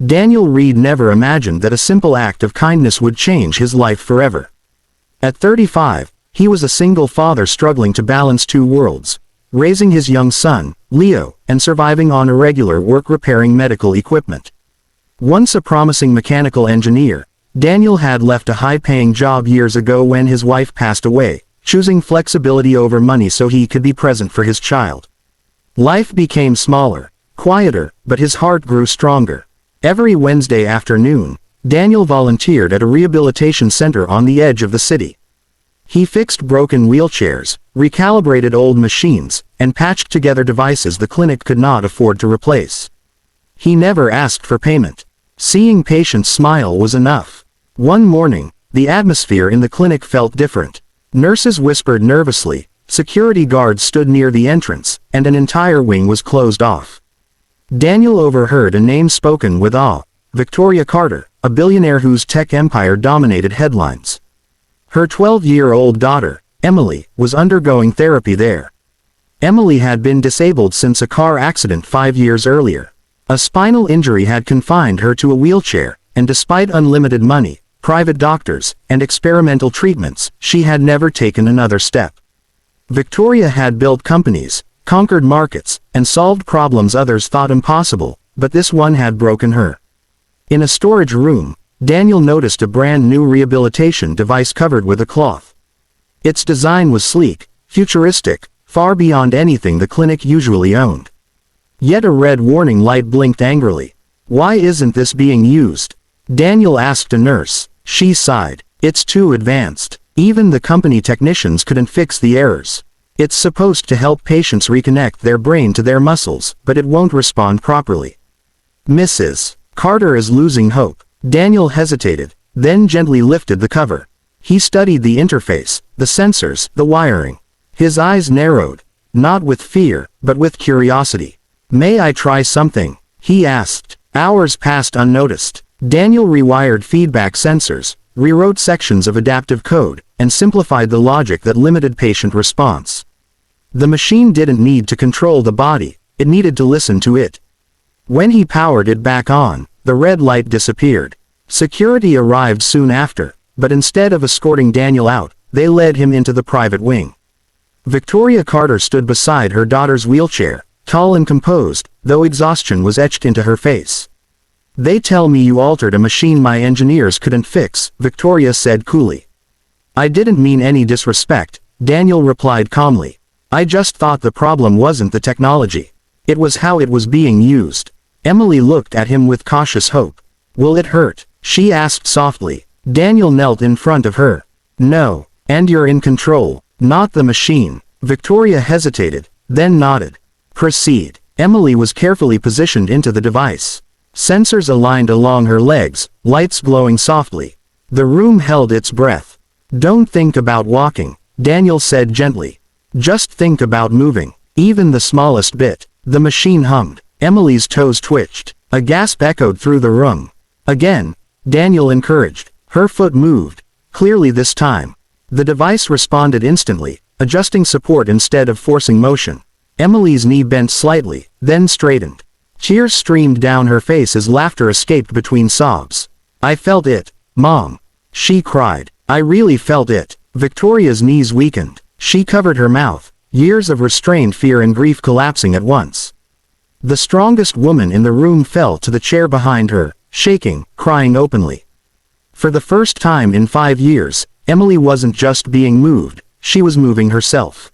Daniel Reed never imagined that a simple act of kindness would change his life forever. At 35, he was a single father struggling to balance two worlds, raising his young son, Leo, and surviving on irregular work repairing medical equipment. Once a promising mechanical engineer, Daniel had left a high-paying job years ago when his wife passed away, choosing flexibility over money so he could be present for his child. Life became smaller, quieter, but his heart grew stronger. Every Wednesday afternoon, Daniel volunteered at a rehabilitation center on the edge of the city. He fixed broken wheelchairs, recalibrated old machines, and patched together devices the clinic could not afford to replace. He never asked for payment. Seeing patients smile was enough. One morning, the atmosphere in the clinic felt different. Nurses whispered nervously, security guards stood near the entrance, and an entire wing was closed off. Daniel overheard a name spoken with awe: Victoria Carter, a billionaire whose tech empire dominated headlines. Her 12-year-old daughter, Emily, was undergoing therapy there. Emily had been disabled since a car accident 5 years earlier. A spinal injury had confined her to a wheelchair, and despite unlimited money, private doctors, and experimental treatments, she had never taken another step. Victoria had built companies, conquered markets, and solved problems others thought impossible, but this one had broken her. In a storage room, Daniel noticed a brand new rehabilitation device covered with a cloth. Its design was sleek, futuristic, far beyond anything the clinic usually owned. Yet a red warning light blinked angrily. "Why isn't this being used?" Daniel asked a nurse. She sighed. "It's too advanced. Even the company technicians couldn't fix the errors. It's supposed to help patients reconnect their brain to their muscles, but it won't respond properly." "Mrs. Carter is losing hope." Daniel hesitated, then gently lifted the cover. He studied the interface, the sensors, the wiring. His eyes narrowed, not with fear, but with curiosity. "May I try something?" he asked. Hours passed unnoticed. Daniel rewired feedback sensors, rewrote sections of adaptive code, and simplified the logic that limited patient response. The machine didn't need to control the body, it needed to listen to it. When he powered it back on, the red light disappeared. Security arrived soon after, but instead of escorting Daniel out, they led him into the private wing. Victoria Carter stood beside her daughter's wheelchair, tall and composed, though exhaustion was etched into her face. "They tell me you altered a machine my engineers couldn't fix," Victoria said coolly. "I didn't mean any disrespect," Daniel replied calmly. "I just thought the problem wasn't the technology. It was how it was being used." Emily looked at him with cautious hope. "Will it hurt?" she asked softly. Daniel knelt in front of her. "No. And you're in control, not the machine." Victoria hesitated, then nodded. "Proceed." Emily was carefully positioned into the device. Sensors aligned along her legs, lights glowing softly. The room held its breath. "Don't think about walking," Daniel said gently. "Just think about moving, even the smallest bit." The machine hummed. Emily's toes twitched. A gasp echoed through the room. "Again," Daniel encouraged. Her foot moved, clearly this time. The device responded instantly, adjusting support instead of forcing motion. Emily's knee bent slightly, then straightened. Tears streamed down her face as laughter escaped between sobs. "I felt it, Mom," she cried. "I really felt it." Victoria's knees weakened. She covered her mouth, years of restrained fear and grief collapsing at once. The strongest woman in the room fell to the chair behind her, shaking, crying openly. For the first time in 5 years, Emily wasn't just being moved, she was moving herself.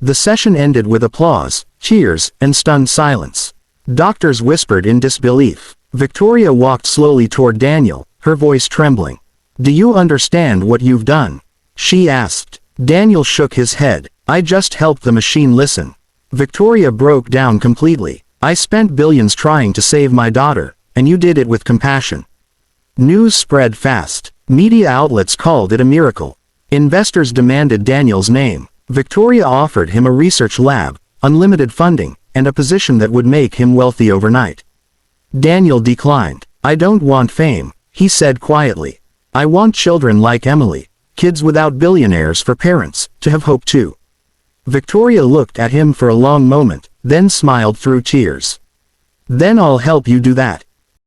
The session ended with applause, cheers, and stunned silence. Doctors whispered in disbelief. Victoria walked slowly toward Daniel, her voice trembling. "Do you understand what you've done?" she asked. Daniel shook his head. "I just helped the machine listen." Victoria broke down completely. "I spent billions trying to save my daughter, and you did it with compassion." News spread fast. Media outlets called it a miracle. Investors demanded Daniel's name. Victoria offered him a research lab, unlimited funding, and a position that would make him wealthy overnight. Daniel declined. "I don't want fame," he said quietly. "I want children like Emily, kids without billionaires for parents, to have hope too." Victoria looked at him for a long moment, then smiled through tears. "Then I'll help you do that."